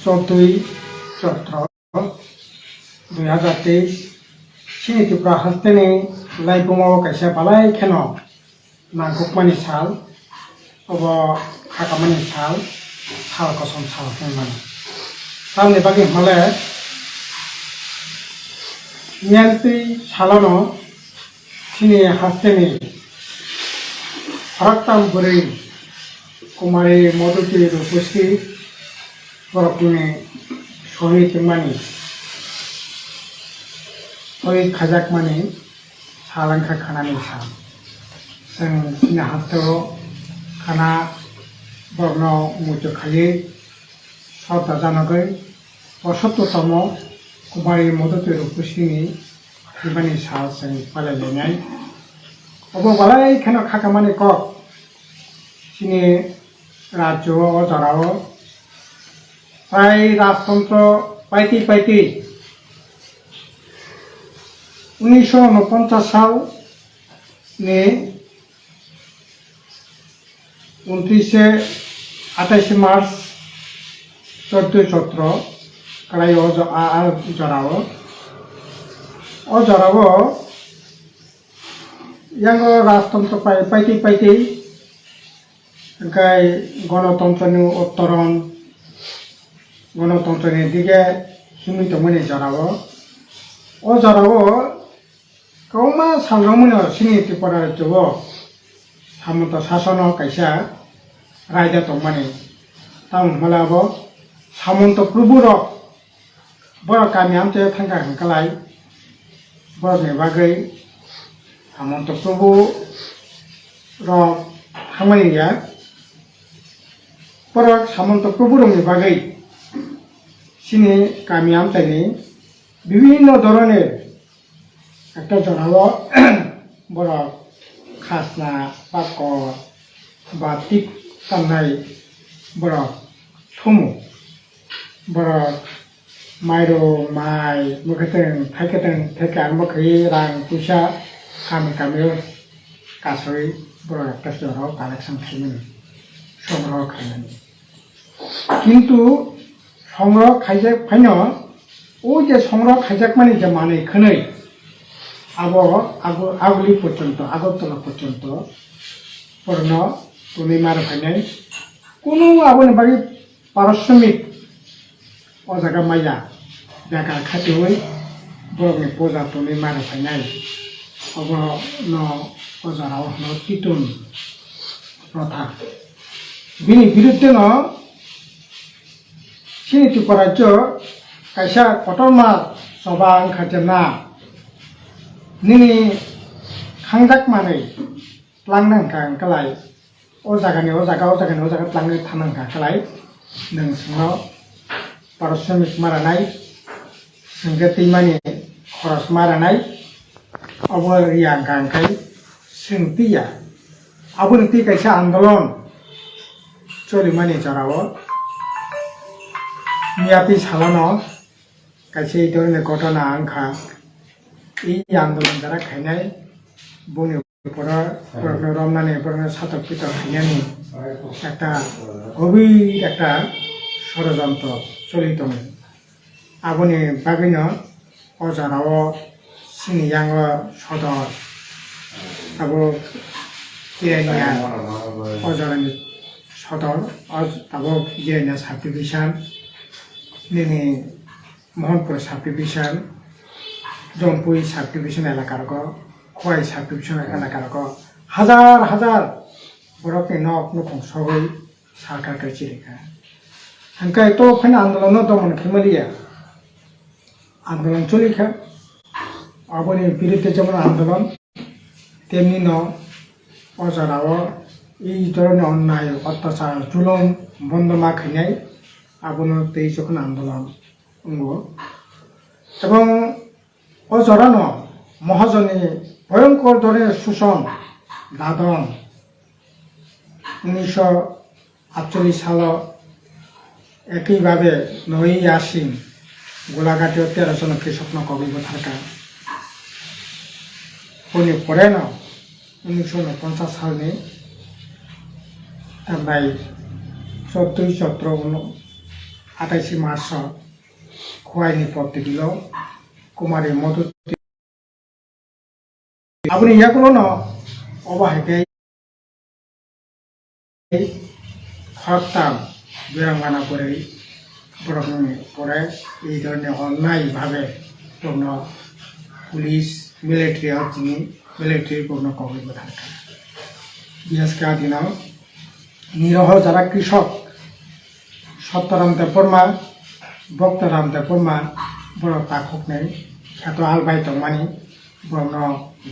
14ই চৈত্র 2023 सिनि त्रिपुरा हास्टेनि लाइबुङाव कायसा बालाय खेन नांगुकमानि साल अब खाकामानि साल साल कसम साल होनमानि सालनि बागै माले नियान्ति सालानो सिनि हास्टेनि फाराक्ताम बुरै कुमारी मधुति रुपुस्ति बरकनि शहीद मानि शहीद खाजाक मानि सालांखा खानानि साल जों सिनि हास्टेलाव खाना बरन मुजु खालि सदा जानगै 75तम कुमारी मधुति रुपुस्तिनि हिमानि साल जों फालिलायनाय अब बालाय खेन खाकामानि कक सिनि राज्योआव जराव प्राय राजतंत्र पाइती 1949 साल ने 28 मार्च 14 चैत्र कलाई जराव यांगो राजतंत्र पाइती ओमफ्राय गणतंत्रनि उत्तरण गणतंत्रनि दिगे हिमितमनि जराव कौमा सांग्रामनि सिनि त्रिपुरा राज्योआव सामन्त शासन कायसा रायजा दंमानि टाउन हलाबो सामन्त प्रभुर बर गामि आमते थांगा हंकालाय बरनि बागै सामन्त प्रभु र थांमानिया बर सामन्त प्रभु रंनि बागै सिनि गामि आमतेनि বিভিন্ন ধরনের একটা জনাব বড় খাসনা পাকর বা টিক কান্নাই বড় থমু বড় মাইরো মাই মুখেতেं थाइकेतें থেকে আরম্ভ করে রাং পয়সা কামি কাছই বড় একটা জনাব কালেকশন খাইমেন সংগ্রহ খাইমেন কিন্তু সংগ্রহ খাইजे फाइन ওই যে সংগ্রহ খাইজাক মানে যে মানে খनै আগুলি পর্যন্ত আগরতলা পর্যন্ত পূর্ণ তুমি মার ফাইনাই কোনো আবনি বাড়ি পারিশ্রমিক ও জায়গা মাইয়া জায়গা খাতে হই বরংনি পূজা তুমি মার ফাইনাই অব ন পূজারাও ন তিতুন প্রথা বিনি বিরুদ্ধে ন सिनि त्रिपुरा राज्यो कायसा कटरमा सभा ओंखारजेनना निनि खांजाक मानै लांनांखा ओंखालाय अ जागानि लांनो थानांखा खालाय नोंसोरनाव पारिश्रमिक मारानाय सोंगे दैमानि खरस मारानाय अब रिया गांखाय सोंतिया आबुनि ती कायसा आन्दोलन चलिमानि जराव मियाती सालानो कायसे धरনের घटना आंखा এই আন্দোলন দ্বারা খাইনাই বনি পড়া রমনানে পড়া ছাত্র পিতা খাইনানি একটা গভীর একটা ষড়যন্ত্র চলিতমে আবনি বাগিন অজারাও সিনিয়াং সদর আবো কিরানিয়া অজারানি সদর আবো কিরানিয়া সাব ডিভিশন নিনি Mohanpur sub division Jampui sub division এলাকার খোয়াই সাব ডিভিশন এলাকার হাজার বরফনি নক নখং সबै सरकारखौ चिरिखा हांखाय तो फाइन आन्दोलन दमन खेमलिया आन्दोलन चलिखा आबनि बिरुद्धे जेमन आन्दोलन तेमनि न अजाराव এই ধরনের অন্যায় অত্যাচার জুলুম বন্ধ না খাইনাই আবনো 23 যখন আন্দোলন এবং অজরানো মহাজনী ভয়ঙ্কর ধরনের শোষণ দাদন 1948 সাল একইভাবে 9ই আশ্বিন গোলাঘাটেও 13 জন কৃষক কবিব থাকা পরে 1949 সালে তাই 14 চৈত্র 28 মার্চ খোয়াইনি পথে দিল কুমারী মধু আপনি ইয়াগুলো ন অবাহিকে হরতাল বিড়ম্বনা করে পরে এই ধরনের অন্যায়ভাবে পূর্ণ পুলিশ মিলিটারি যিনি মিলিটারি পূর্ণ কর্মী থাকা বিশেষকার দিনাও নিরহ যারা কৃষক সত্যরাম দেববর্মা ভক্তরাম দেববর্মা বড় তাকুক নেই খ্যাত আলবাই তমানি বর্ণ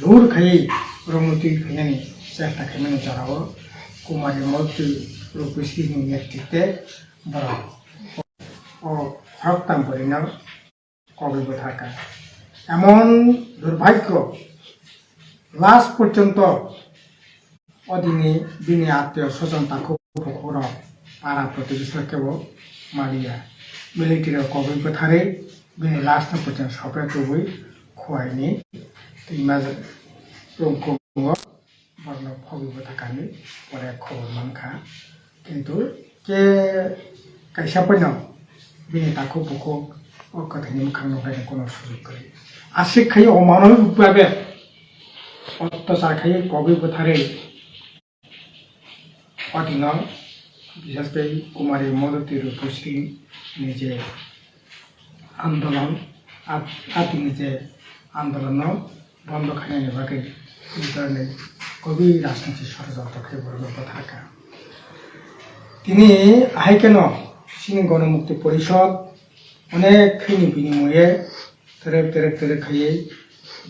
জোর খাই রমতি খাইনি চেষ্টা খাইনি যারাও কুমারী মূর্তি রূপশ্রীর নেতৃত্বে বড় ও হরতাম পরিণাম কর্মী থাকা এমন দুর্ভাগ্য লাস্ট পর্যন্ত অদিনে দিনে আত্মীয় স্বজন তাকে পাড়া প্রতিবেশী কেবল মারিয়া মিলিটারি কবি কোথারে বিনি লাস্ট পর্যন্ত সবাই তবুই খোয়াইনি মাঝে বর্ণ ফবি থাকানি পরে খবর মানখা কিন্তু কে কাইসা পয়নাও বিনি তাকে বুকো ও কথানি মুখাং নগাইनो কোনো সুযোগ করে আশিক খাই অমানবিকভাবে অত্যাচার খাই কবি কোথারে অধীন বিশেষ করে কুমারী মধুতি রূপশ্রী নিজে আন্দোলন আতি নিজে আন্দোলন বন্ধ খাইনি বাকি এই ধরনের কবি রাজনীতি ষড়যন্ত্র খাই বর্গ থাকা তিনি আহাই কেন সিনি গণমুক্তি পরিষদ অনেক খাইনি বিনিময়ে তেরে খাইয়ে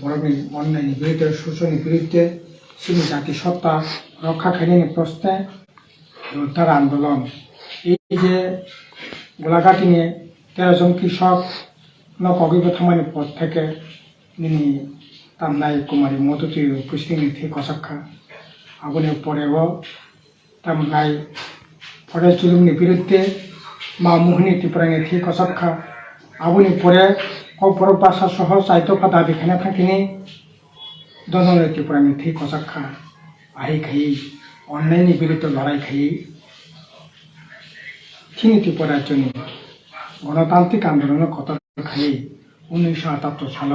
বরংনি অন্যায়নি বিরুদ্ধে শোষণের বিরুদ্ধে সিনি জাতিসত্তা রক্ষা খাইনি প্রশ্নে উদ্ধার আন্দোলন এই যে গোলাঘাটি নিয়ে 13 জন কৃষক নকগিব থামানি পথ থেকে নিনি তামনাই কুমারী মধুতি পুষ্টিনি থি কসাক্ষা আগুনে পরেব তামনাই ফরেস্ট জুলুমনি বিরুদ্ধে মা মোহিনী ত্রিপুরানি থি কসাক্ষা আগুনে পরে অপর ভাষা সহ চাইতফা দাবি খানে থাকিনি দনরে ত্রিপুরানি থি কসাক্ষা আহি খাই অন্যায়নি বিরুদ্ধে লড়াই খাই তিনি ত্রিপুরার জন্য গণতান্ত্রিক আন্দোলনের কথা খাই 1978 সাল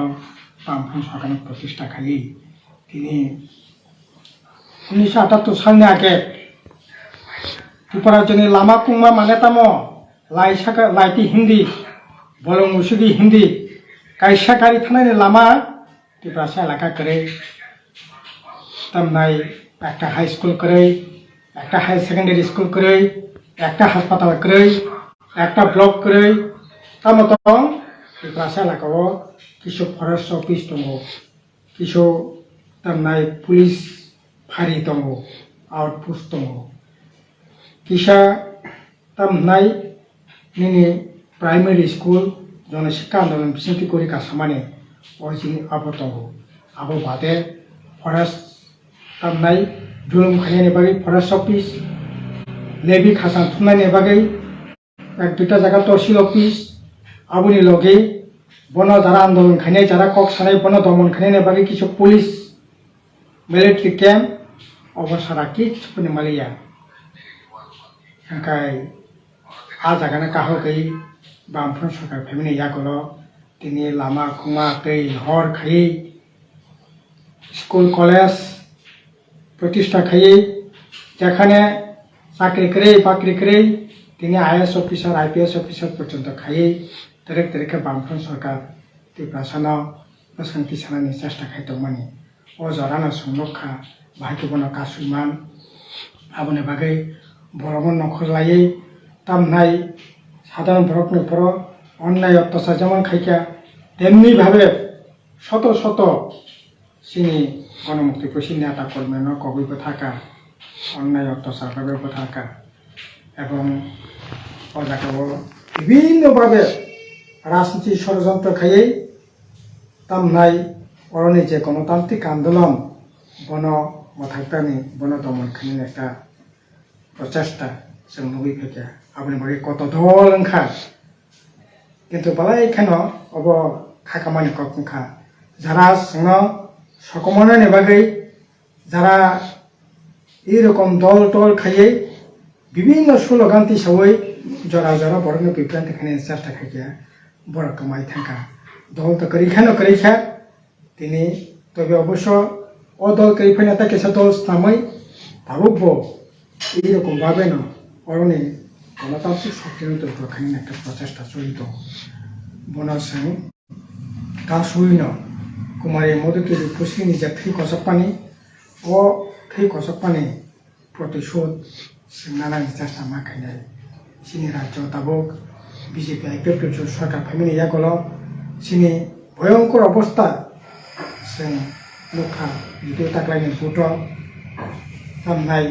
বামফ্রন্ট সরকারের প্রতিষ্ঠা খাই তিনি 1978 সালनि আগে ত্রিপুরার জন্য লামা কুংমা মানে তামো লাইটি হিন্দি বলং মুসুদি হিন্দি কাইসাকারি থানাनि লামা ত্রিপুরা সে এলাকা করে তামনাই একটা হাই স্কুল করে একটা হাই সেকেন্ডারি স্কুল করে একটা হাসপাতাল করে একটা ব্লক করে তার মতন ত্রিপুরা এলাকাও কিছু ফরেস্ট অফিস দङ কিছু তামনাই পুলিশ ফাঁড়ি দङ আউটপোস্ট দङ কিসা তামনাই নিনি প্রাইমারি স্কুল জনশিক্ষা আন্দোলন বিসিন্তি করি কাসামানে অরিজিনি আবো দङ আবো বাদে ফরেস্ট তামনাই জুলুম খাইनि बागै फरेस्ट अफिस लेबी खासान थुमनायनि बागै एक दुटा जायगा तहसिल अफिस आबुनि लगे बन जारा आंदोलन खाइनाय जारा कक सानाय बन दमन खाइनायनि बागै किछु पुलिस मिलिटारि कैम्प अबसारा किछुनि मालिया ओंखाय आ जागाना काहो गई बामफ्रन्ट सरकार फेमिनि यागलो तिनि लामा खुमा दै हर खाइ स्कुल कलेज प्रतिष्ठा खाई যেখানে চাকরি করে বাকরি করে তিনি আইএস অফিসার আইপিএস অফিসার পর্যন্ত খাই তারিখে বামফ্রন্ট সরকার ত্রিপুরা শান্তি সানানি চেষ্টা খাইতমানি ও জরানো সংরক্ষা ভাইকবন কাসুমান আবনে বাগै বরমন নখরলাই তামনাই সাধারণ বরকনি পর অন্যায় অত্যাচার যেমন খাইকা তেমনি ভাবে শত শত সিনি গণমুক্তি পরিষদ নেতা কর্মী কবিব থাকা অন্যায় অত্যাচার ভাবে থাকা এবং অজাকাব বিভিন্নভাবে রাজনীতি ষড়যন্ত্র খাইয়ে তামনাই অরণি যে গণতান্ত্রিক আন্দোলন বন মথাক্তানি বন দমন খাইনি একটা প্রচেষ্টা जों नुबैफैया आबनि बागै कत दल ओंखा কিন্তু বালাই এখানে অব খাকামানি কখা যারা जोंनो সকমনের বাগै যারা এইরকম দল টল খাইয়ে বিভিন্ন স্লোগান দিছাওই জরা জরা বড় বিভ্রান্তি খানে চেষ্টা খাইয়া বড় কামাই থাকা দল তো করিখা তিনি তবে অবশ্য অদল করিফাইনা তাকে দল নামাই তাবো এইরকম ভাবে না অরণে গণতান্ত্রিক শক্তির দরখানি একটা প্রচেষ্টা চলিত বনসং গাসুইন কুমারী মধুকে ফুসি নিজে থৈ কসপানি ও থৈ কসপানি প্রতিশোধ নানান চেষ্টা মাখাইনাই সিনি রাজ্য তাবক বিজেপি আইপিএফ সরকার ফাইমিনি ইয়াগল সিনি ভয়ঙ্কর অবস্থা जों लुखा भिडिअ ताक्लायनि फट' खालामनाय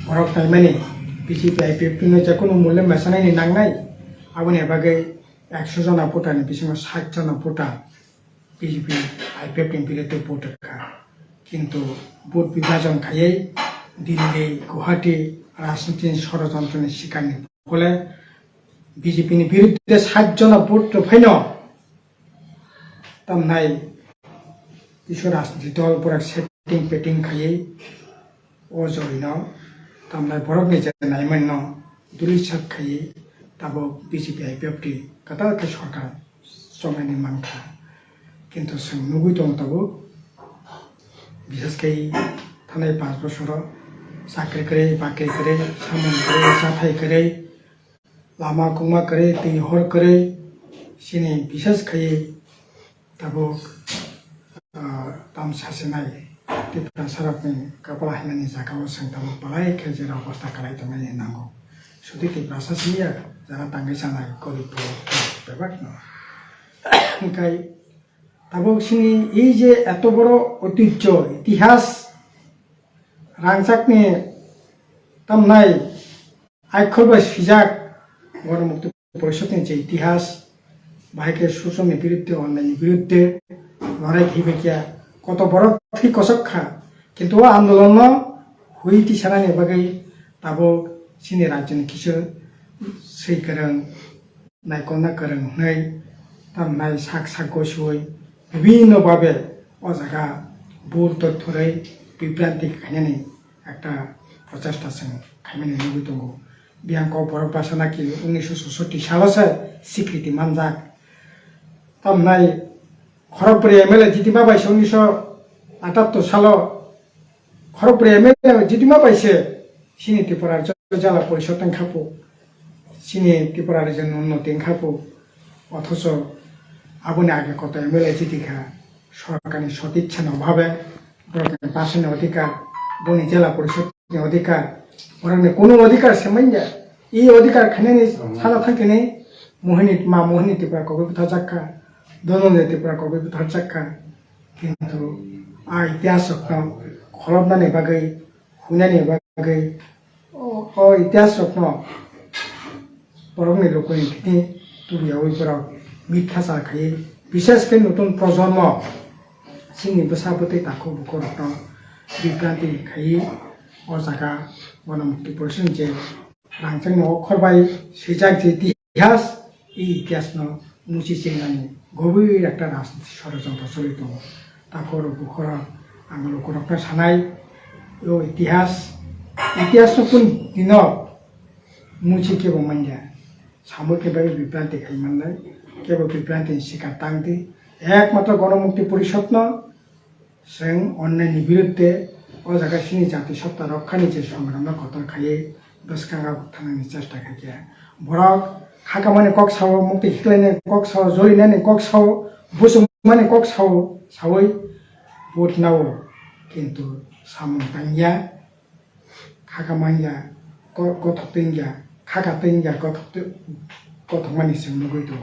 बरफ नायमानि बिजेपि आइपिएफनि जिखुनु मुल्य मेसानायनि नांनाय आबनि बागै 100 जना भटारनि बिसिङाव 60 जना भटार बिजेपि आइपिएफनि बिरुद्धे भट होखा किन्तु भोट विभाजन खायै दिल्ली गुवाहाटी राजनीतिनि षড়যন্ত্রनि शिकारनि फले बिजेपिनि बिरुद्धे 60 जना भट फैनो तामनाय কিছু রাজনৈতিক দলপরা সেটিং পেটিং খাইয়ে অজয়ন তামনাই বরফ নিজে নাইমান্য দুলিসাত খাইয়ে তাবো বিজেপি আইপিএফটি কাতাকে সরকার জমাইনি মানখা কিন্তু जों नुगै दं ताबो বিশেষকৈ थानाय 5 বছর চাকরি করে বাকরি করে সামন করে সাফাই করে লামা কুमा করে दै हर করে सिनि বিশেষ খাইয়ে ताबो ताम सासेनाय तिप्रा सारापनि कपड़ा हायनानि जागाव जों ताबो बालाय खेजेरा अवस्था खालायदोंमोन नांगौ सुदि तिप्रा सासेनिया जारा तांगै जानाय गरिब बेबाक न ओंखाय ताबो सिनि এই যে এত বড় ঐতিহ্য ইতিহাস রাংসাকনি तामनाय आइखरबो सिजाक गणमुक्ति परिषदनि जे इतिहास बाहायके शोषणनि बिरुद्धे अन्यायनि बिरुद्धे लड़ाई खिबेकिया कत बड़ थी कसखा किन्तु आंदोलन हुई सारानि बागै ताबो सिनि राज्यनि किसु सै गोरों नायकलना गोरों नै तामनाय साक साक गसुई विभिन्न भावे अ जायगा भुल तथ्यरै बिभ्रान्ति खायनानि একটা प्रचेष्टा जों खायमानि नुबाय दङ बियांक बरफ बासानाखि 1966 सालावसो स्वीकृति मोनजाक तामनाय खरगपुर एमएलए जितिमा बायसे 1978 सालाव खरगपुर एमएलए जितिमा बायसे सिनि त्रिपुरा जिला परिषद खापो सिनि त्रिपुरा जों उन्नति खापो अथच आबनि आगे कत एमएलए जितिखा सरकारनि सदिच्छानि अभावे बरफनि बासानि अधिकार बनि जिला परिषदनि अधिकार बरफनि कोनो अधिकार सेमाइया ई अधिकार खायनानि साना थांखिनि मोहिनी त्रिपुरा कबे बुथारजाखा दोनों त्रिपुरा कबे बुथारजाखा किन्तु आ इतिहास खलबनानि बागै हुनानि बागै अ इतिहास बरफनि लोकनि खिनि तुरियाव इफोराव मिथ्या जाखायो विशेषकै नतुन प्रजन्म सिंनि बसाबते ताखौ बुखरत्न बिभ्रान्ति खायो अ जागा गणमुक्ति परिषद जे रांचांनि अखरबाय सिजाक जे इतिहास এই ইতিহাস মুছি চিনানি গভীর একটা রাজনীতি ষড়যন্ত্র চলিত তাকর বুখর আঙ লোকরকটা সানাই ও ইতিহাস কোন দিন মুছি কেব মাইয়া সামগ্রিকভাবে বিভ্রান্তি খাই মাননাই কেবল বিভ্রান্তি শিকার তাংদি একমাত্র গণমুক্তি পরিষদ जों अन्यायनि बिरुद्धे अ जायगा सिनि जातिसत्ता रक्षानि जे संग्राम कतर खाये बसखांगा थानायनि चेष्टा खाया बरक खाकामानि कक साव मुक्ति हिक्लायनि कक साव जलिनानि कक साव बुसुमानि कक साव सावै भोट नावो किन्तु सामंतांया खाकामानिया गथकतैया खाकातैया गथकमानि जों नुगै दङ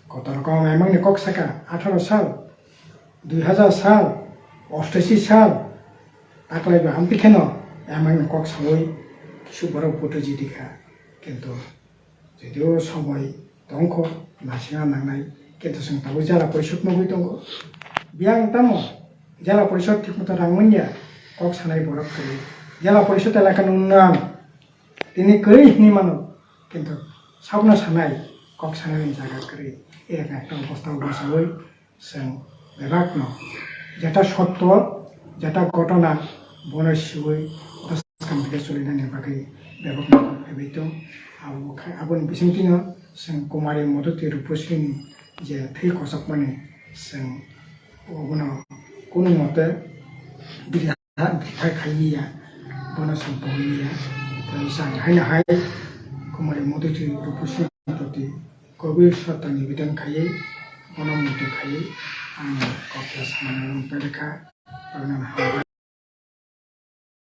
कतर कम एमांनि कक साका 18 साल 2000 साल 88 साल ताकलायबो हामपिखेनो एमांनि कक सावै किसु बरफ भोट जिदिखा किन्तु যদিও সময় দংখ নাসিঙা নাंनाय किन्तु जों दाबो जिला परिषद नुबाय दङ बियां तामो जिला परिषद थिकमतो रांमोनिया कक सानाय बरफ करि जिला परिषद एलाकानि उन्नयन दिनै करै हिनि मानो किन्तु साबना सानाय कक सानायनि जायगा करि एरकम একটা অবস্থা বসাবই जों बेबाक जेटा सत्य जेटा घटना बनसिबै दसखान्थिखौ सोलिनायनि बागै बेबक फैबाय दं आबोनि बिथिंथिनो जों कुमारी मदति रूपश्रीनि जे थै खसक माने जों उनाव कुनु मते बिथाय खायनिया बना सम्पहैनिया जों हाय कुमारी मदति रूपश्रीनि प्रति गभीर श्रद्धा निवेदन खायै बना मते खायै आं कथा सामना पेरेखा